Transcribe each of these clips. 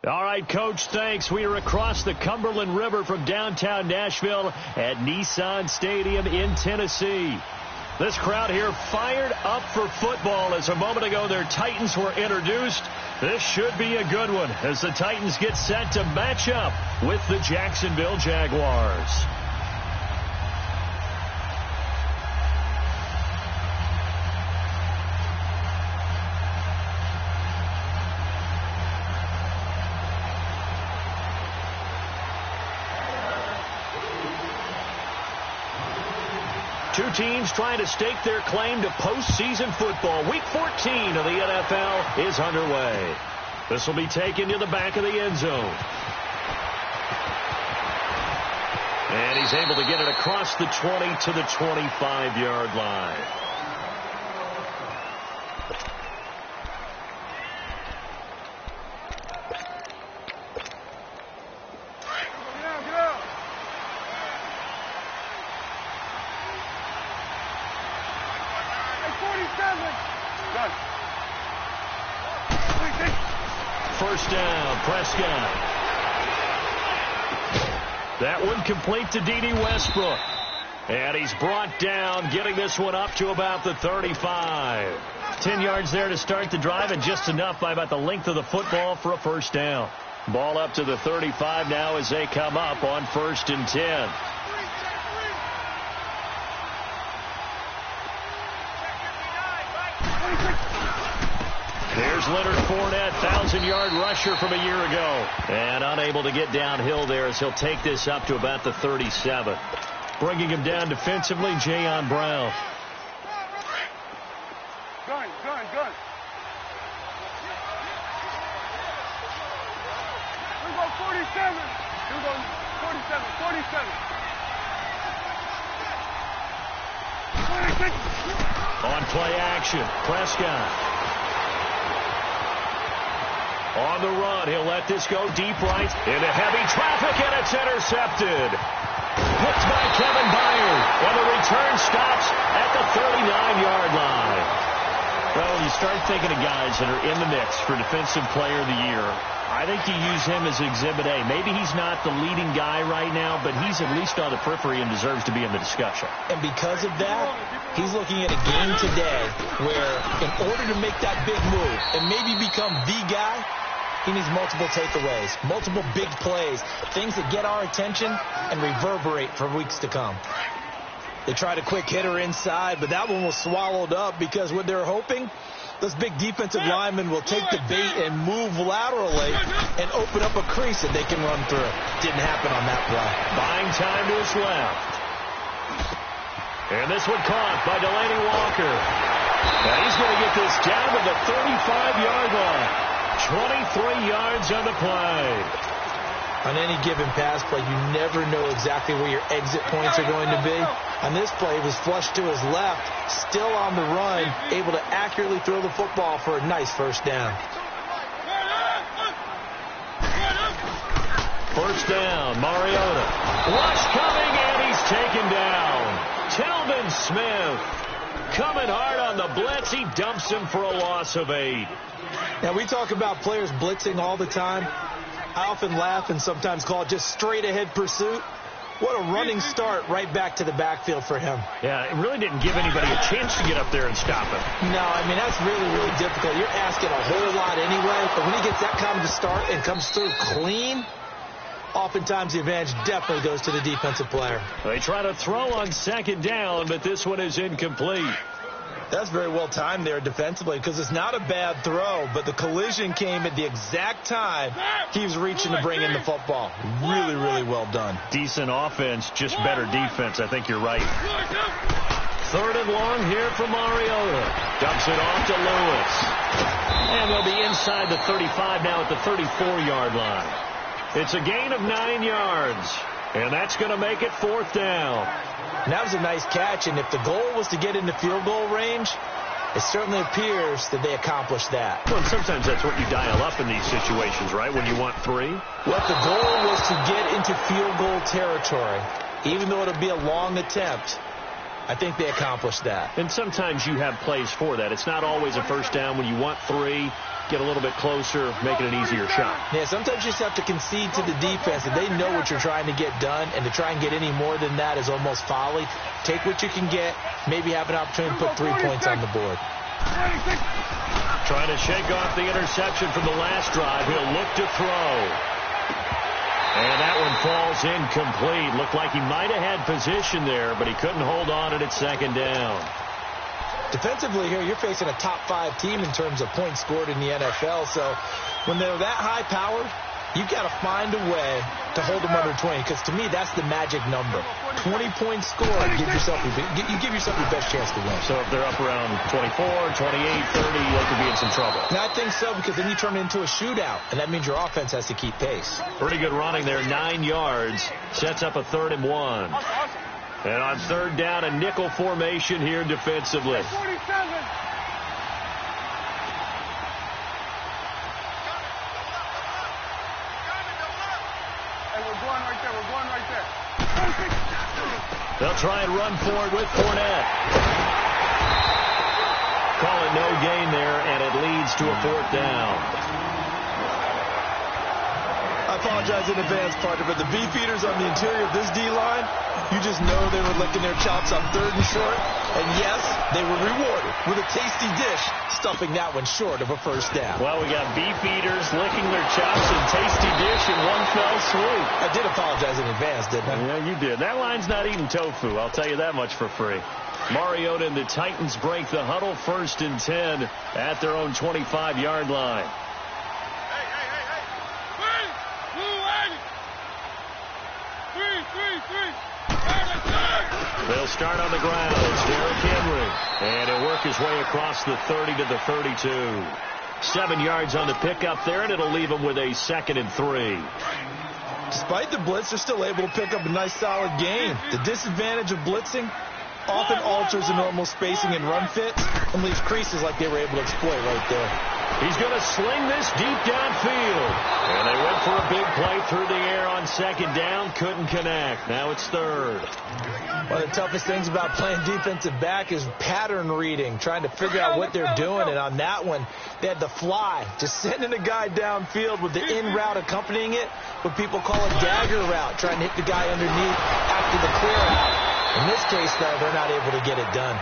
All right, Coach, thanks. We are across the Cumberland River from downtown Nashville at Nissan Stadium in Tennessee. This crowd here fired up for football as a moment ago their Titans were introduced. This should be a good one as the Titans get set to match up with the Jacksonville Jaguars. Two teams trying to stake their claim to postseason football. Week 14 of the NFL is underway. This will be taken to the back of the end zone. And he's able to get it across the 20 to the 25-yard line. First down, Prescott. That one complete to D.D. Westbrook. And he's brought down, getting this one up to about the 35. 10 yards there to start the drive, and just enough by about the length of the football for a first down. Ball up to the 35 now as they come up on 1st and 10. There's Leonard Fournette, 1,000-yard rusher from a year ago. And unable to get downhill there as he'll take this up to about the 37. Bringing him down defensively, Jayon Brown. Gun. Here we go, 47. Here we go, 47. 46. On play action, Prescott. On the run, he'll let this go deep right into heavy traffic, and it's intercepted. Picked by Kevin Byard, and the return stops at the 39-yard line. Well, when you start thinking of guys that are in the mix for Defensive Player of the Year, I think you use him as Exhibit A. Maybe he's not the leading guy right now, but he's at least on the periphery and deserves to be in the discussion. And because of that, he's looking at a game today where in order to make that big move and maybe become the guy, he needs multiple takeaways, multiple big plays, things that get our attention and reverberate for weeks to come. They tried a quick hitter inside, but that one was swallowed up because what they're hoping, those big defensive linemen will take the bait and move laterally and open up a crease that they can run through. Didn't happen on that play. Buying time to his left. And this one caught by Delaney Walker. Now he's going to get this down to the 35-yard line. 23 yards on the play. On any given pass play, you never know exactly where your exit points are going to be. On this play, he was flushed to his left, still on the run, able to accurately throw the football for a nice first down. First down, Mariota. Rush coming, and he's taken down. Telvin Smith coming hard on the blitz. He dumps him for a loss of 8. Now, we talk about players blitzing all the time. I often laugh and sometimes call it just straight-ahead pursuit. What a running start right back to the backfield for him. Yeah, it really didn't give anybody a chance to get up there and stop him. No, I mean, that's really, really difficult. You're asking a whole lot anyway, but when he gets that kind of start and comes through clean, oftentimes the advantage definitely goes to the defensive player. They try to throw on 2nd down, but this one is incomplete. That's very well timed there defensively because it's not a bad throw, but the collision came at the exact time he was reaching to bring in the football. Really, really well done. Decent offense, just better defense. I think you're right. 3rd and long here for Mariota. Dumps it off to Lewis. And they'll be inside the 35 now at the 34-yard line. It's a gain of 9 yards, and that's going to make it 4th down. And that was a nice catch, and if the goal was to get into field goal range, it certainly appears that they accomplished that. Well, and sometimes that's what you dial up in these situations, right, when you want 3? Well, if the goal was to get into field goal territory, even though it'll be a long attempt, I think they accomplished that. And sometimes you have plays for that. It's not always a first down when you want 3. get a little bit closer, make it an easier shot. Yeah, sometimes you just have to concede to the defense, and they know what you're trying to get done, and to try and get any more than that is almost folly. Take what you can get, maybe have an opportunity to put 3 points on the board. Trying to shake off the interception from the last drive. He'll look to throw. And that one falls incomplete. Looked like he might have had position there, but he couldn't hold on at second down. Defensively here, you're facing a top 5 team in terms of points scored in the NFL. So when they're that high-powered, you've got to find a way to hold them under 20, because to me, that's the magic number. 20 points scored, you give yourself your best chance to win. So if they're up around 24, 28, 30, they could be in some trouble. And I think so, because then you turn it into a shootout, and that means your offense has to keep pace. Pretty good running there, 9 yards. Sets up a 3rd and 1. And on 3rd down, a nickel formation here defensively. 47. They'll try and run for it with Fournette. Call it no gain there, and it leads to a 4th down. I apologize in advance, partner, but the beefeaters on the interior of this D-line, you just know they were licking their chops on 3rd and short. And yes, they were rewarded with a tasty dish, stuffing that one short of a 1st down. Well, we got beefeaters licking their chops and tasty dish in one fell swoop. I did apologize in advance, didn't I? Yeah, you did. That line's not eating tofu, I'll tell you that much for free. Mariota and the Titans break the huddle, 1st and 10 at their own 25-yard line. They'll start on the ground. It's Derrick Henry. And he'll work his way across the 30 to the 32. 7 yards on the pickup there, and it'll leave him with a 2nd and 3. Despite the blitz, they're still able to pick up a nice solid gain. The disadvantage of blitzing often alters the normal spacing and run fits and leaves creases like they were able to exploit right there. He's going to sling this deep downfield. And they went for a big play through the air on 2nd down. Couldn't connect. Now it's 3rd. One of the toughest things about playing defensive back is pattern reading, trying to figure out what they're doing. And on that one, they had the fly, just sending a guy downfield with the in route accompanying it, what people call a dagger route, trying to hit the guy underneath after the clear out. In this case, though, they're not able to get it done.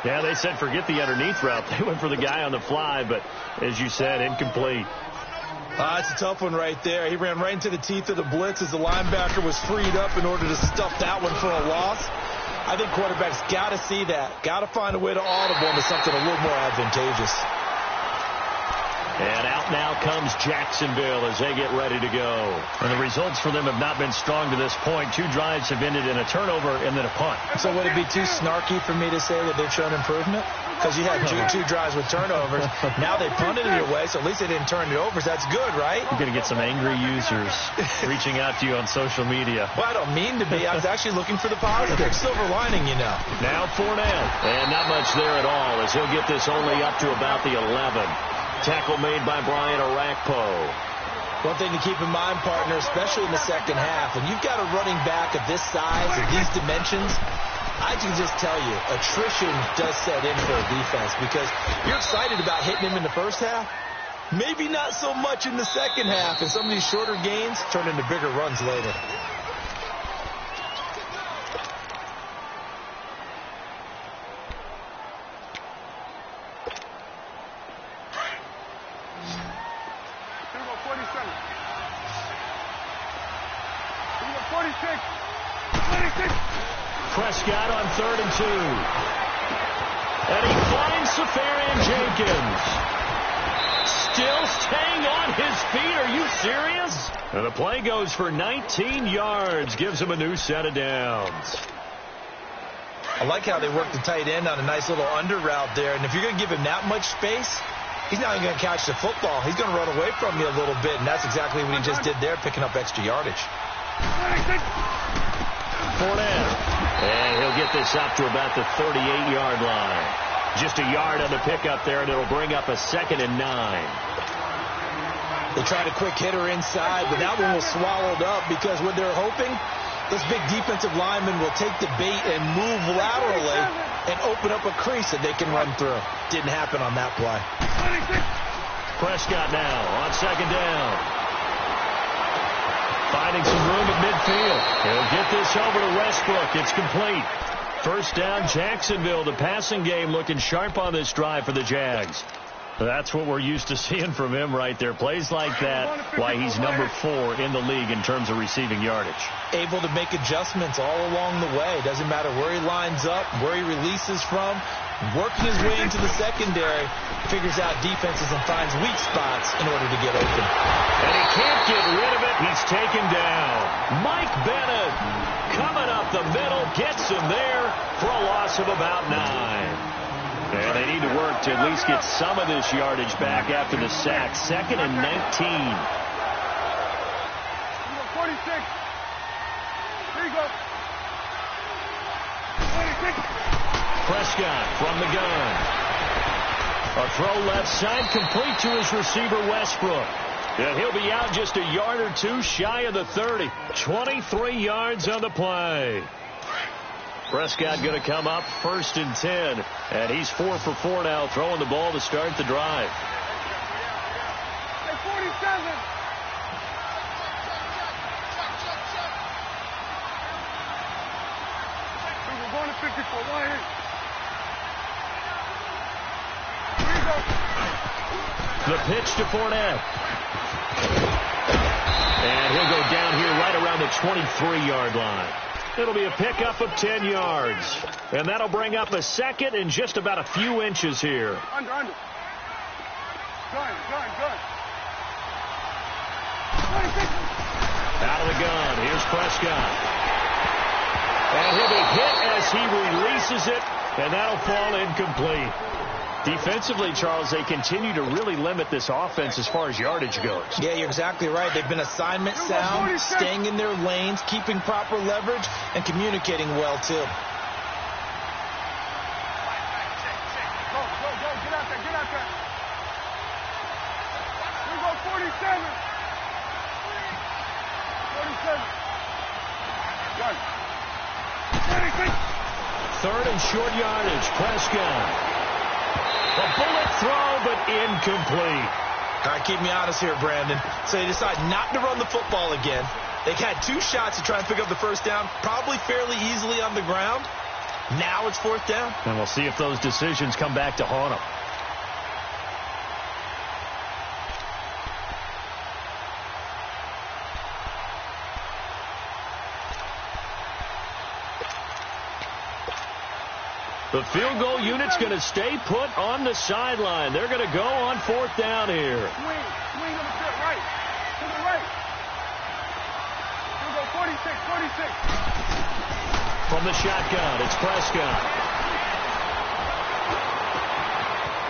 Yeah, they said forget the underneath route. They went for the guy on the fly, but as you said, incomplete. It's a tough one right there. He ran right into the teeth of the blitz as the linebacker was freed up in order to stuff that one for a loss. I think quarterbacks got to see that. Got to find a way to audible into something a little more advantageous. And out now comes Jacksonville as they get ready to go. And the results for them have not been strong to this point. 2 drives have ended in a turnover and then a punt. So would it be too snarky for me to say that they've shown improvement? Because you had two drives with turnovers. Now they punted it away, so at least they didn't turn it over. So that's good, right? You're going to get some angry users reaching out to you on social media. Well, I don't mean to be. I was actually looking for the positive. Silver lining, you know. Now Fournette. And not much there at all as he'll get this only up to about the 11. Tackle made by Brian Orakpo. One thing to keep in mind, partner, especially in the second half, when you've got a running back of this size and these dimensions, I can just tell you, attrition does set in for a defense because you're excited about hitting him in the first half. Maybe not so much in the second half, and some of these shorter gains turn into bigger runs later. Prescott on 3rd and 2. And he finds Safarian Jenkins. Still staying on his feet. Are you serious? And the play goes for 19 yards. Gives him a new set of downs. I like how they work the tight end on a nice little under route there. And if you're going to give him that much space, he's not even going to catch the football. He's going to run away from you a little bit. And that's exactly what he just did there, picking up extra yardage. Fournette. And he'll get this up to about the 38-yard line. Just a yard on the pickup there, and it'll bring up a 2nd and 9. They tried a quick hitter inside, but that one was swallowed up because what they're hoping, this big defensive lineman will take the bait and move laterally and open up a crease that they can run through. Didn't happen on that play. Prescott now on second down. Finding some room at midfield. He'll get this over to Westbrook. It's complete. First down, Jacksonville. The passing game looking sharp on this drive for the Jags. That's what we're used to seeing from him right there. Plays like that, why he's number 4 in the league in terms of receiving yardage. Able to make adjustments all along the way. Doesn't matter where he lines up, where he releases from. Working his way into the secondary, figures out defenses and finds weak spots in order to get open. And he can't get rid of it. He's taken down. Mike Bennett coming up the middle, gets him there for a loss of about 9. And they need to work to at least get some of this yardage back after the sack. 2nd and 19. 46. Here you go. 26. Prescott from the gun. A throw left side, complete to his receiver, Westbrook. And he'll be out just a yard or two shy of the 30. 23 yards on the play. Prescott going to come up 1st and 10. And he's 4 for 4 now, throwing the ball to start the drive. Hey, 47. We're going to 54. Right here. The pitch to Fournette. And he'll go down here right around the 23-yard line. It'll be a pickup of 10 yards. And that'll bring up a 2nd and just about a few inches here. Under. Gun. 26. Out of the gun. Here's Prescott. And he'll be hit as he releases it. And that'll fall incomplete. Defensively, Charles, they continue to really limit this offense as far as yardage goes. Yeah, you're exactly right. They've been assignment sound, staying in their lanes, keeping proper leverage, and communicating well, too. Go. Get out there. We go 47. 47. Gun. 26. 3rd and short yardage. Prescott. A bullet throw, but incomplete. All right, keep me honest here, Brandon. So they decide not to run the football again. They had 2 shots to try and pick up the first down, probably fairly easily on the ground. Now it's 4th down. And we'll see if those decisions come back to haunt them. The field goal unit's going to stay put on the sideline. They're going to go on 4th down here. Swing on the field, right. To the right. We'll go 46. From the shotgun, it's Prescott.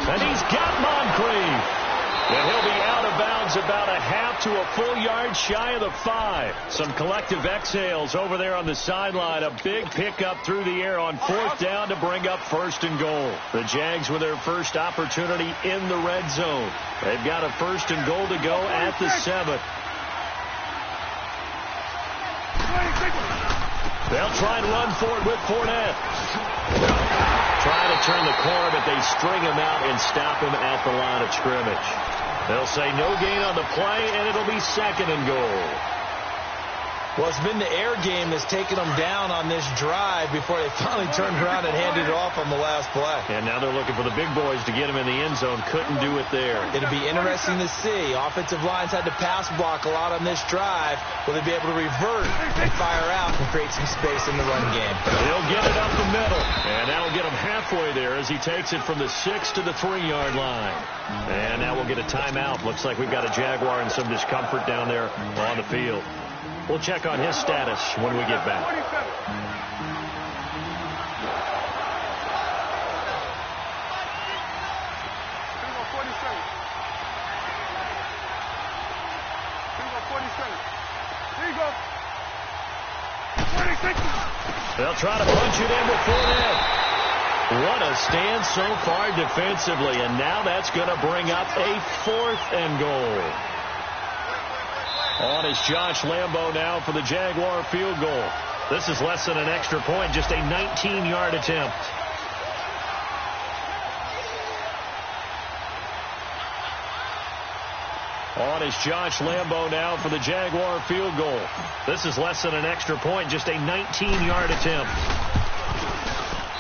And he's got Moncrief. And he'll be out of bounds about a half to a full yard shy of the 5. Some collective exhales over there on the sideline. A big pickup through the air on 4th down to bring up 1st and goal. The Jags with their first opportunity in the red zone. They've got a 1st and goal to go at the 7. They'll try and run for it with Fournette. Try to turn the corner, but they string him out and stop him at the line of scrimmage. They'll say no gain on the play, and it'll be 2nd and goal. Well, it's been the air game that's taken them down on this drive before they finally turned around and handed it off on the last play. And now they're looking for the big boys to get him in the end zone. Couldn't do it there. It'll be interesting to see. Offensive lines had to pass block a lot on this drive. Will they be able to revert and fire out and create some space in the run game? He'll get it up the middle. And that'll get him halfway there as he takes it from the 6 to the 3-yard line. And now we'll get a timeout. Looks like we've got a Jaguar in some discomfort down there on the field. We'll check on his status when we get back. 47. Here you go. 26. They'll try to punch it in with Fournette. What a stand so far defensively, and now that's going to bring up a 4th and goal. On is Josh Lambo now for the Jaguar field goal. This is less than an extra point, just a 19-yard attempt. On is Josh Lambo now for the Jaguar field goal. This is less than an extra point, just a 19-yard attempt.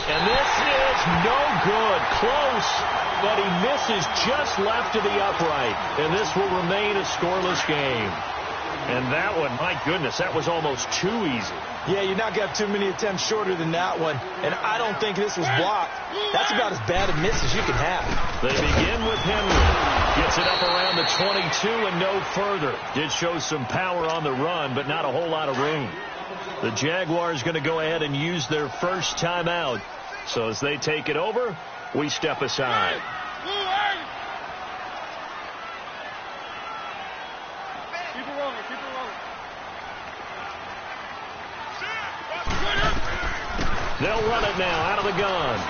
And this is no good. Close, but he misses just left of the upright. And this will remain a scoreless game. And that one, my goodness, that was almost too easy. Yeah, you're not going to have too many attempts shorter than that one. And I don't think this was blocked. That's about as bad a miss as you can have. They begin with Henry. Gets it up around the 22 and no further. Did show some power on the run, but not a whole lot of room. The Jaguars going to go ahead and use their first timeout. So as they take it over, we step aside. Keep it rolling, keep it rolling. They'll run it now out of the gun.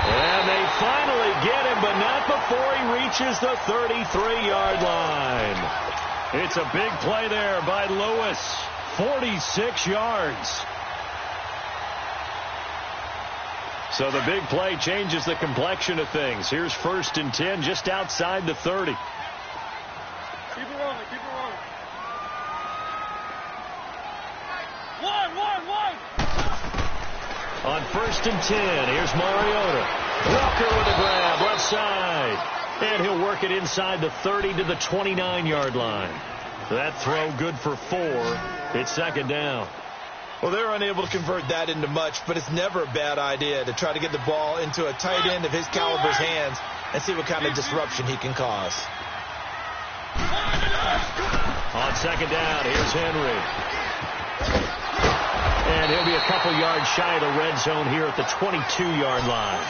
And they finally get him, but not before he reaches the 33-yard line. It's a big play there by Lewis. 46 yards. So the big play changes the complexion of things. Here's 1st and 10 just outside the 30. Keep it rolling, keep it rolling. One. On 1st and 10, here's Mariota. Walker with a grab, left side. And he'll work it inside the 30 to the 29-yard line. That throw good for 4. It's 2nd down. Well, they're unable to convert that into much, but it's never a bad idea to try to get the ball into a tight end of his caliber's hands and see what kind of disruption he can cause. On 2nd down, here's Henry. And he'll be a couple yards shy of the red zone here at the 22-yard line.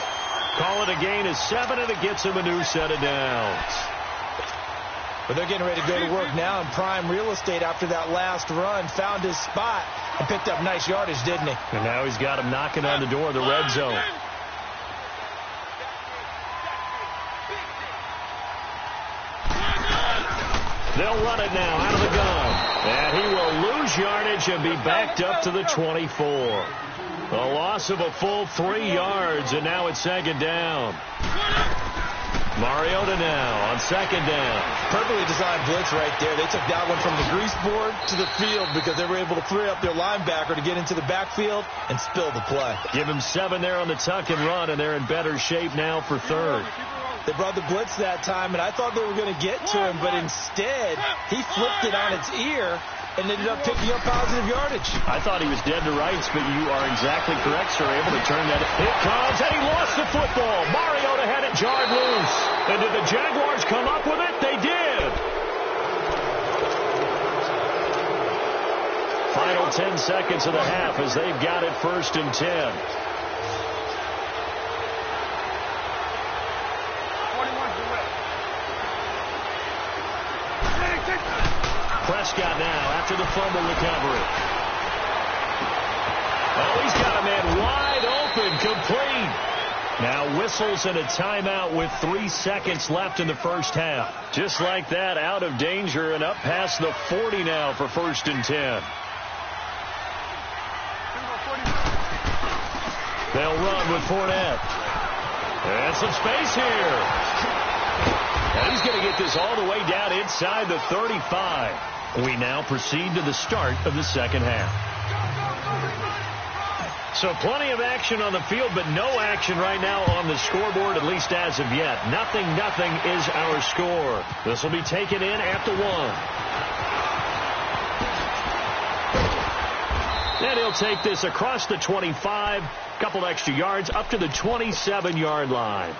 Call it a gain of 7, and it gets him a new set of downs. But they're getting ready to go to work now in prime real estate after that last run. Found his spot and picked up nice yardage, didn't he? And now he's got him knocking on the door of the red zone. They'll run it now out of the gun. And he will lose yardage and be backed up to the 24. A loss of a full 3 yards, and now it's 2nd down. Mariota now on 2nd down. Perfectly designed blitz right there. They took that one from the grease board to the field because they were able to free up their linebacker to get into the backfield and spill the play. Give him 7 there on the tuck and run, and they're in better shape now for 3rd. They brought the blitz that time, and I thought they were going to get to him, but instead he flipped it on its ear and ended up picking up positive yardage. I thought he was dead to rights, but you are exactly correct, sir. Able to turn that. It comes, and he lost the football. Mariota had it jarred loose. And did the Jaguars come up with it? They did. Final 10 seconds of the half as they've got it 1st and 10. Prescott now after the fumble recovery. Oh, he's got a man wide open, complete. Now whistles and a timeout with 3 seconds left in the first half. Just like that, out of danger and up past the 40 now for 1st and 10. They'll run with Fournette. And some space here. And he's going to get this all the way down inside the 35. We now proceed to the start of the 2nd half. So plenty of action on the field, but no action right now on the scoreboard, at least as of yet. Nothing is our score. This will be taken in at the 1. And he'll take this across the 25, couple extra yards, up to the 27-yard line.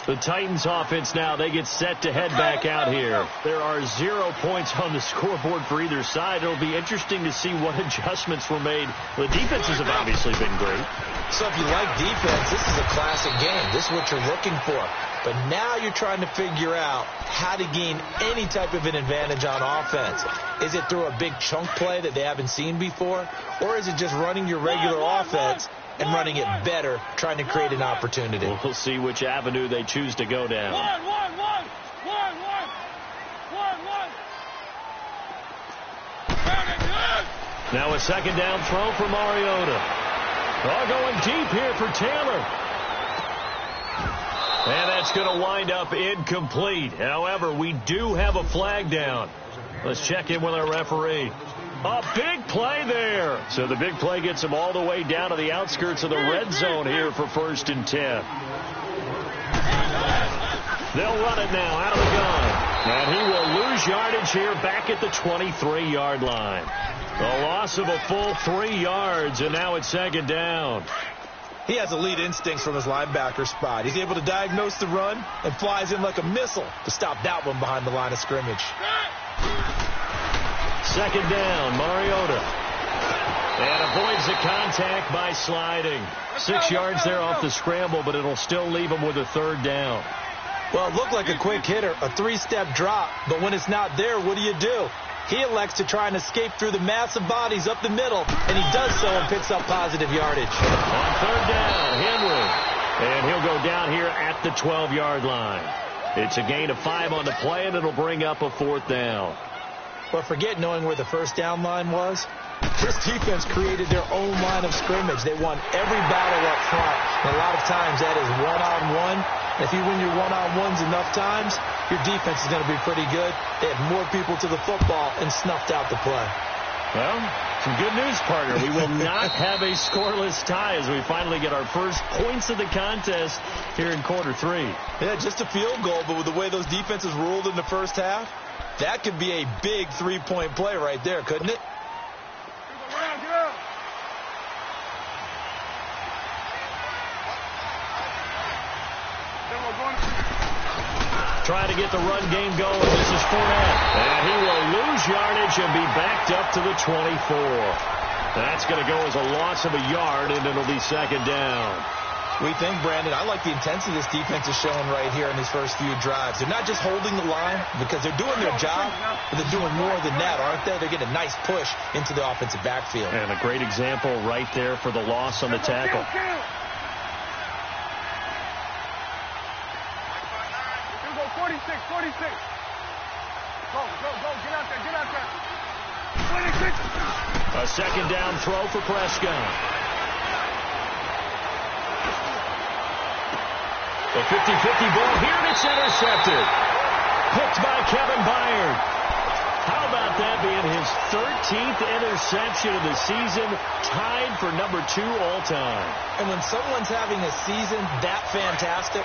The Titans offense now, they get set to head back out here. There are 0 points on the scoreboard for either side. It'll be interesting to see what adjustments were made. The defenses have obviously been great. So if you like defense, this is a classic game. This is what you're looking for. But now you're trying to figure out how to gain any type of an advantage on offense. Is it through a big chunk play that they haven't seen before? Or is it just running your regular offense and running it better, trying to create an opportunity? We'll see which avenue they choose to go down. Now a 2nd down throw for Mariota. All going deep here for Taylor. And that's going to wind up incomplete. However, we do have a flag down. Let's check in with our referee. A big play there. So the big play gets him all the way down to the outskirts of the red zone here for 1st and 10. They'll run it now out of the gun. And he will lose yardage here back at the 23-yard line. A loss of a full 3 yards, and now it's 2nd down. He has elite instincts from his linebacker spot. He's able to diagnose the run and flies in like a missile to stop that one behind the line of scrimmage. 2nd down, Mariota. And avoids the contact by sliding. 6 yards there off the scramble, but it'll still leave him with a 3rd down. Well, it looked like a quick hitter, a 3-step drop, but when it's not there, what do? He elects to try and escape through the massive bodies up the middle, and he does so and picks up positive yardage. On 3rd down, Henry. And he'll go down here at the 12-yard line. It's a gain of 5 on the play, and it'll bring up a 4th down. But forget knowing where the first down line was. This defense created their own line of scrimmage. They won every battle up front. And a lot of times that is one-on-one. If you win your one-on-ones enough times, your defense is going to be pretty good. They had more people to the football and snuffed out the play. Well, some good news, partner. We will not have a scoreless tie as we finally get our first points of the contest here in quarter 3. Yeah, just a field goal, but with the way those defenses ruled in the first half, that could be a big 3-point play right there, couldn't it? Trying to get the run game going. This is Fournette. And he will lose yardage and be backed up to the 24. That's going to go as a loss of a yard, and it'll be 2nd down. We think, Brandon, I like the intensity this defense is showing right here in these first few drives. They're not just holding the line because they're doing their job, but they're doing more than that, aren't they? They're getting a nice push into the offensive backfield. And a great example right there for the loss on the tackle. Here go 46. Go, get out there. 26. A 2nd down throw for Prescott. The 50-50 ball here, and it's intercepted. Picked by Kevin Byard. How about that being his 13th interception of the season, tied for number 2 all-time. And when someone's having a season that fantastic,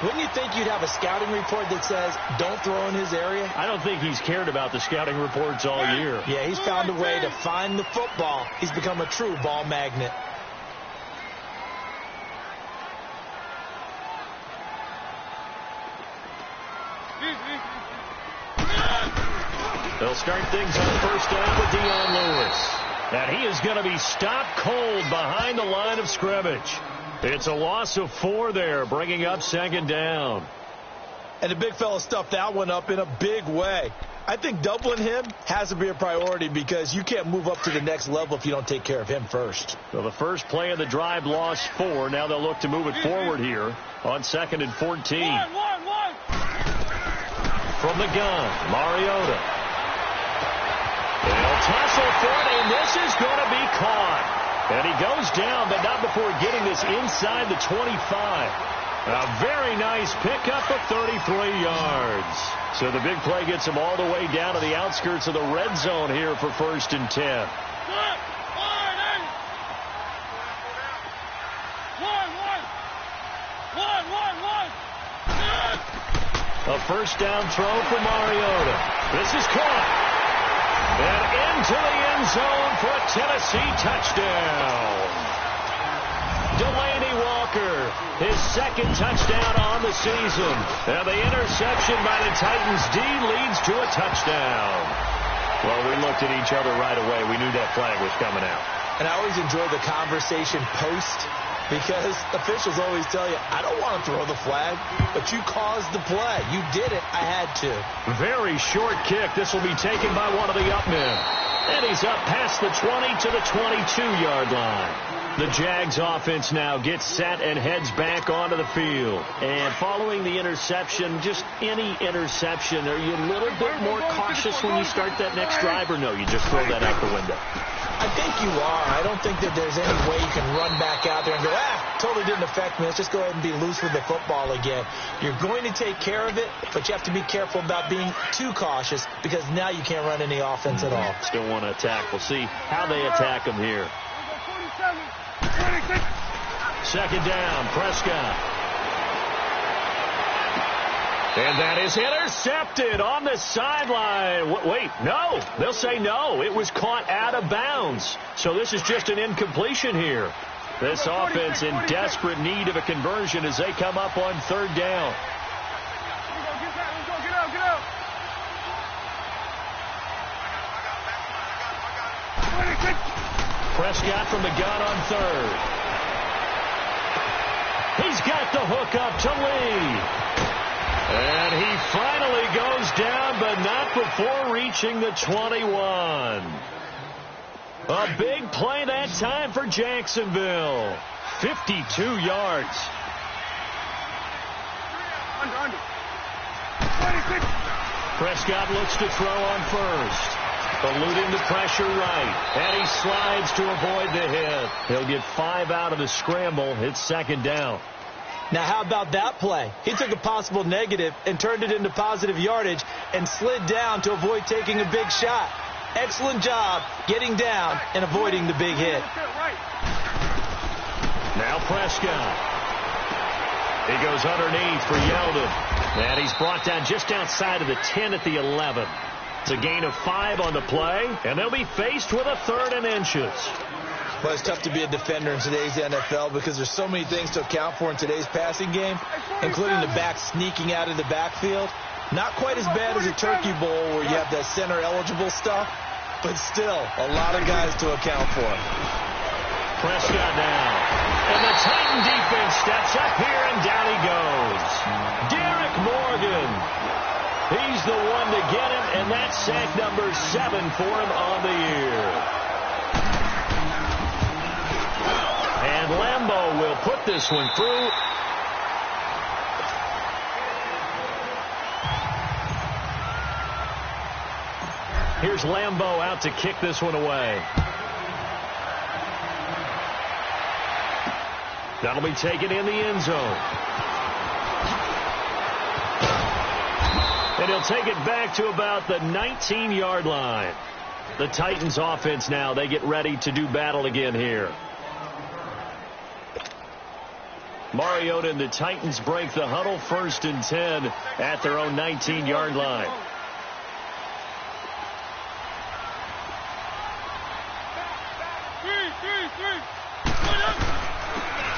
wouldn't you think you'd have a scouting report that says, don't throw in his area? I don't think he's cared about the scouting reports all year. Yeah, he's found a way to find the football. He's become a true ball magnet. They'll start things on 1st down with Dion Lewis. And he is going to be stopped cold behind the line of scrimmage. It's a loss of 4 there, bringing up 2nd down. And the big fella stuffed that one up in a big way. I think doubling him has to be a priority because you can't move up to the next level if you don't take care of him first. So the first play of the drive lost 4. Now they'll look to move it forward here on 2nd and 14. From the gun, Mariota. They'll tussle for it, and this is going to be caught. And he goes down, but not before getting this inside the 25. A very nice pickup of 33 yards. So the big play gets him all the way down to the outskirts of the red zone here for 1st and 10. A 1st down throw for Mariota. This is caught. And into the end zone for a Tennessee touchdown. Delaney Walker, his 2nd touchdown on the season. And the interception by the Titans D leads to a touchdown. Well, we looked at each other right away. We knew that flag was coming out. And I always enjoy the conversation post because officials always tell you, I don't want to throw the flag, but you caused the play. You did it. I had to. Very short kick. This will be taken by one of the up men. And he's up past the 20 to the 22-yard line. The Jags offense now gets set and heads back onto the field. And following the interception, just any interception, are you a little bit more cautious when you start that next drive, or no, you just throw that out the window? I I think you are. I don't think that there's any way you can run back out there and go, totally didn't affect me. Let's just go ahead and be loose with the football again. You're going to take care of it, but you have to be careful about being too cautious because now you can't run any offense at all. Still want to attack. We'll see how they attack him here. 2nd down, Prescott. And that is intercepted on the sideline. Wait, no. They'll say no. It was caught out of bounds. So this is just an incompletion here. This offense in desperate need of a conversion as they come up on 3rd down. Get out. Prescott from the gun on 3rd. He's got the hook up to Lee. And he finally goes down, but not before reaching the 21. A big play that time for Jacksonville. 52 yards. Under. Prescott looks to throw on 1st. Eluding the pressure right. And he slides to avoid the hit. He'll get 5 out of the scramble. It's 2nd down. Now, how about that play? He took a possible negative and turned it into positive yardage and slid down to avoid taking a big shot. Excellent job getting down and avoiding the big hit. Now Prescott. He goes underneath for Yeldon. And he's brought down just outside of the 10 at the 11. It's a gain of 5 on the play, and they'll be faced with a 3rd and inches. Well, it's tough to be a defender in today's NFL because there's so many things to account for in today's passing game, including the back sneaking out of the backfield. Not quite as bad as a turkey bowl where you have that center-eligible stuff, but still a lot of guys to account for. Prescott now. And the Titan defense steps up here, and down he goes. Derek Morgan. He's the one to get him, and that's sack number 7 for him on the year. And Lambeau will put this one through. Here's Lambeau out to kick this one away. That'll be taken in the end zone. And he'll take it back to about the 19-yard line. The Titans offense now, they get ready to do battle again here. Mariota and the Titans break the huddle, 1st and 10 at their own 19-yard line.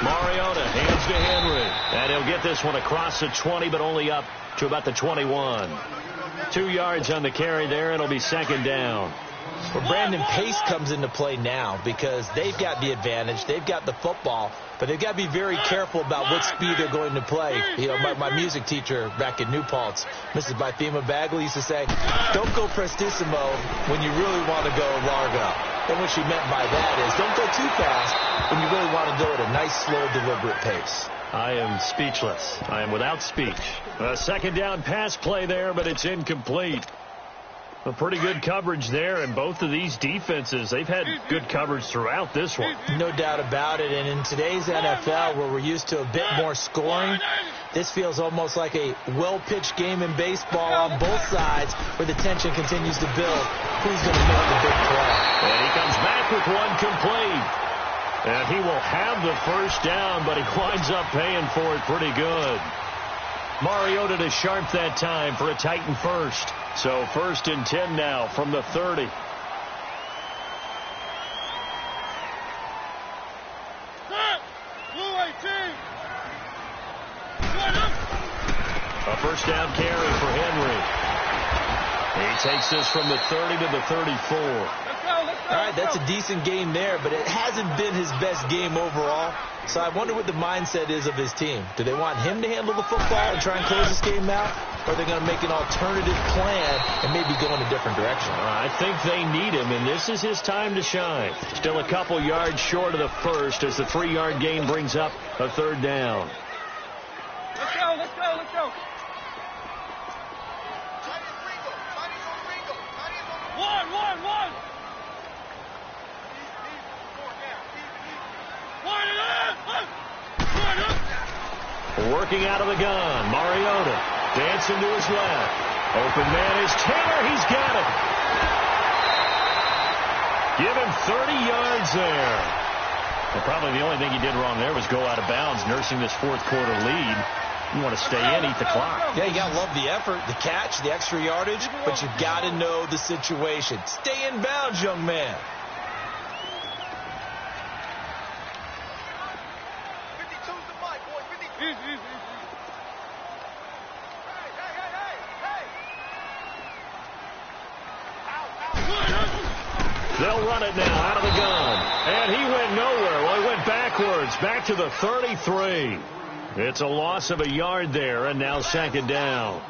Mariota hands to Henry. And he'll get this one across the 20, but only up to about the 21. 2 yards on the carry there. It'll be 2nd down. Well, Brandon, pace comes into play now because they've got the advantage. They've got the football, but they've got to be very careful about what speed they're going to play. You know, my music teacher back in New Paltz, Mrs. Bythema Bagley, used to say, don't go prestissimo when you really want to go largo. And what she meant by that is don't go too fast when you really want to go at a nice, slow, deliberate pace. I am speechless. I am without speech. A 2nd down pass play there, but it's incomplete. A pretty good coverage there, and both of these defenses, they've had good coverage throughout this one. No doubt about it, and in today's NFL, where we're used to a bit more scoring, this feels almost like a well-pitched game in baseball on both sides where the tension continues to build. Who's going to make the big play? And he comes back with one complete. And he will have the 1st down, but he winds up paying for it pretty good. Mariota to Sharp that time for a Titan 1st. So 1st and 10 now from the 30. A 1st down carry for Henry. He takes this from the 30 to the 34. All right, that's a decent game there, but it hasn't been his best game overall. So I wonder what the mindset is of his team. Do they want him to handle the football and try and close this game out? Or are they going to make an alternative plan and maybe go in a different direction? I think they need him, and this is his time to shine. Still a couple yards short of the 1st as the 3-yard gain brings up a 3rd down. Let's go. One. Working out of the gun. Mariota dancing to his left. Open man is Taylor. He's got it. Give him 30 yards there. Well, probably the only thing he did wrong there was go out of bounds, nursing this fourth quarter lead. You want to stay in, eat the clock. Yeah, you got to love the effort, the catch, the extra yardage, but you got to know the situation. Stay in bounds, young man. They'll run it now out of the gun. And he went nowhere. Well, he went backwards, back to the 33. It's a loss of a yard there, and now second down.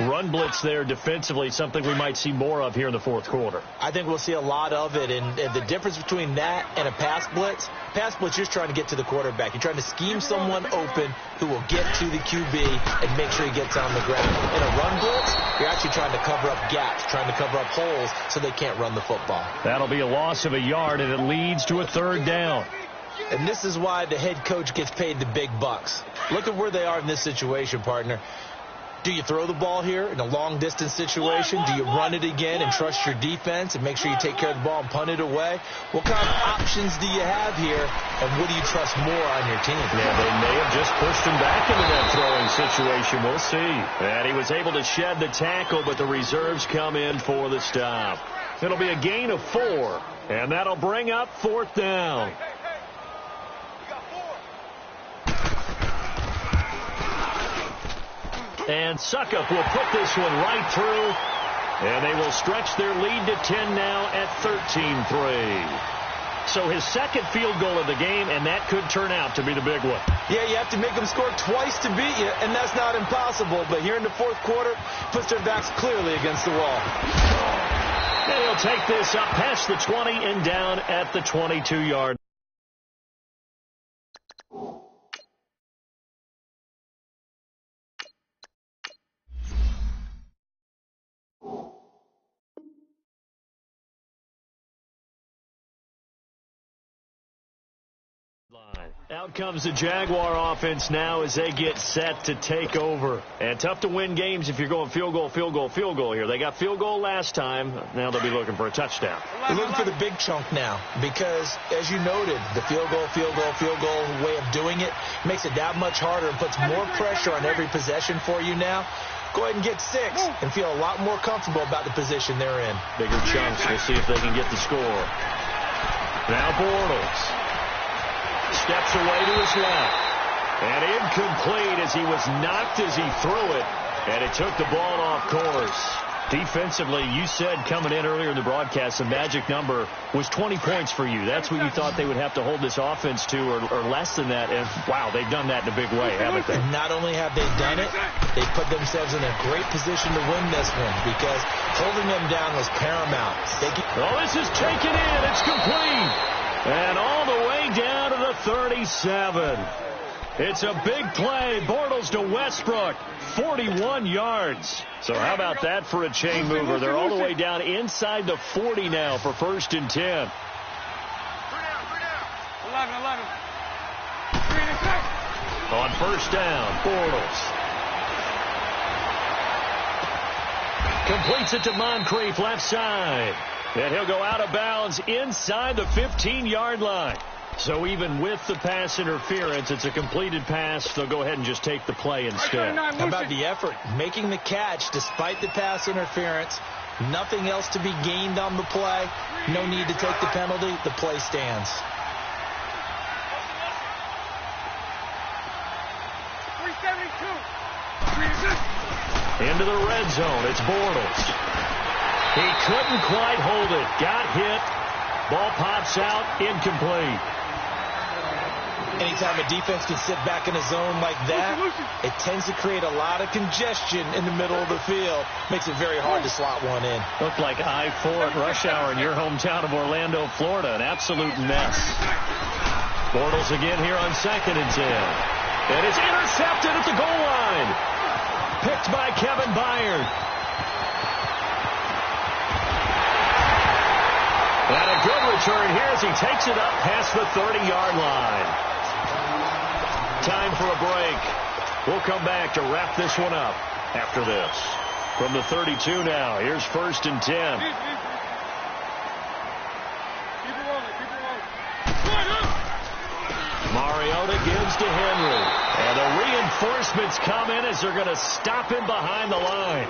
Run blitz there defensively, something we might see more of here in the fourth quarter. I think we'll see a lot of it, and the difference between that and a pass blitz, you're trying to get to the quarterback. You're trying to scheme someone open who will get to the QB and make sure he gets on the ground. In a run blitz, you're actually trying to cover up gaps, trying to cover up holes so they can't run the football. That'll be a loss of a yard, and it leads to a third down. And this is why the head coach gets paid the big bucks. Look at where they are in this situation, partner. Do you throw the ball here in a long-distance situation? Do you run it again and trust your defense and make sure you take care of the ball and punt it away? What kind of options do you have here, and what do you trust more on your team? Yeah, they may have just pushed him back into that throwing situation. We'll see. And he was able to shed the tackle, but the reserves come in for the stop. It'll be a gain of 4, and that'll bring up fourth down. And Suckup will put this one right through, and they will stretch their lead to 10 now at 13-3. So his second field goal of the game, and that could turn out to be the big one. Yeah, you have to make them score twice to beat you, and that's not impossible. But here in the fourth quarter, puts their backs clearly against the wall. And he'll take this up past the 20 and down at the 22-yard. Out comes the Jaguar offense now as they get set to take over. And tough to win games if you're going field goal here. They got field goal last time. Now they'll be looking for a touchdown. They're looking for the big chunk now because, as you noted, the field goal way of doing it makes it that much harder and puts more pressure on every possession for you now. Go ahead and get 6 and feel a lot more comfortable about the position they're in. Bigger chunks. We'll see if they can get the score. Now Bortles steps away to his left. And incomplete as he was knocked as he threw it. And it took the ball off course. Defensively, you said coming in earlier in the broadcast, the magic number was 20 points for you. That's what you thought they would have to hold this offense to or less than that. And, wow, they've done that in a big way, haven't they? Not only have they done it, they put themselves in a great position to win this one because holding them down was paramount. This is taken in. It's complete. And all the way down to the 37. It's a big play. Bortles to Westbrook. 41 yards. So how about that for a chain mover? They're all the way down inside the 40 now for 1st and 10. 11. 3 and 6. On first down, Bortles completes it to Moncrief, left side. And he'll go out of bounds inside the 15-yard line. So even with the pass interference, it's a completed pass. They'll go ahead and just take the play instead. How about the effort? Making the catch despite the pass interference. Nothing else to be gained on the play. No need to take the penalty. The play stands. 372. Into the red zone. It's Bortles. He couldn't quite hold it. Got hit. Ball pops out. Incomplete. Anytime a defense can sit back in a zone like that, it tends to create a lot of congestion in the middle of the field. Makes it very hard to slot one in. Looked like I-4 at rush hour in your hometown of Orlando, Florida. An absolute mess. Bortles again here on 2nd and 10. And it's intercepted at the goal line. Picked by Kevin Byard. And a good return here as he takes it up past the 30-yard line. Time for a break. We'll come back to wrap this one up after this. From the 32 now, here's 1st and 10. Mariota gives to Henry. And the reinforcements come in as they're going to stop him behind the line.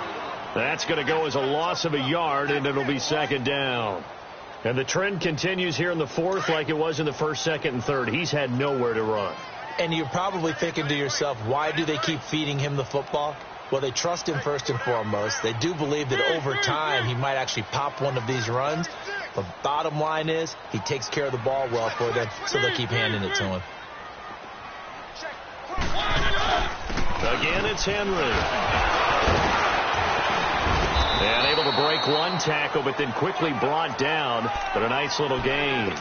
That's going to go as a loss of a yard, and it'll be 2nd down. And the trend continues here in the 4th like it was in the 1st, 2nd, and 3rd. He's had nowhere to run. And you're probably thinking to yourself, why do they keep feeding him the football? Well, they trust him first and foremost. They do believe that over time he might actually pop one of these runs. But bottom line is he takes care of the ball well for them, so they'll keep handing it to him. Again, it's Henry. And able to break one tackle, but then quickly brought down. But a nice little gain.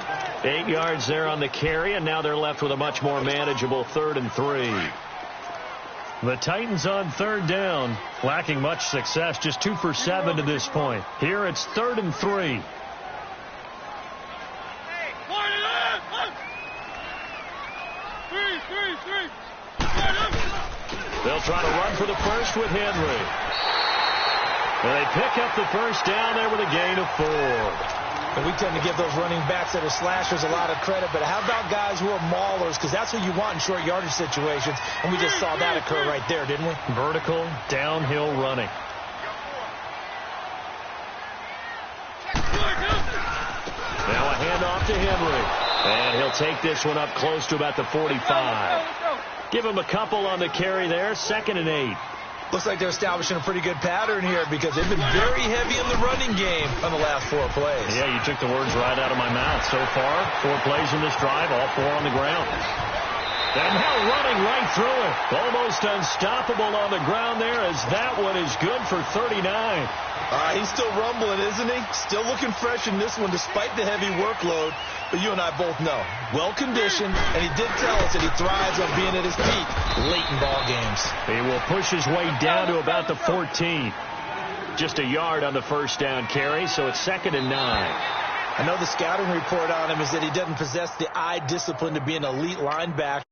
8 yards there on the carry, and now they're left with a much more manageable 3rd and 3. The Titans on 3rd down, lacking much success, just 2 for 7 to this point. Here it's 3rd and 3. They'll try to run for the first with Henry. And they pick up the first down there with a gain of 4. And we tend to give those running backs that are slashers a lot of credit, but how about guys who are maulers? Because that's what you want in short yardage situations, and we just saw that occur right there, didn't we? Vertical, downhill running. Now a handoff to Henry. And he'll take this one up close to about the 45. Give him a couple on the carry there. 2nd and 8. Looks like they're establishing a pretty good pattern here because they've been very heavy in the running game on the last 4 plays. Yeah, you took the words right out of my mouth. So far, 4 plays in this drive, all 4 on the ground. And now running right through it. Almost unstoppable on the ground there as that one is good for 39. He's still rumbling, isn't he? Still looking fresh in this one despite the heavy workload. But you and I both know, well-conditioned, and he did tell us that he thrives on being at his peak late in ball games. He will push his way down to about the 14. Just a yard on the first down carry, so it's 2nd and 9. I know the scouting report on him is that he doesn't possess the eye discipline to be an elite linebacker.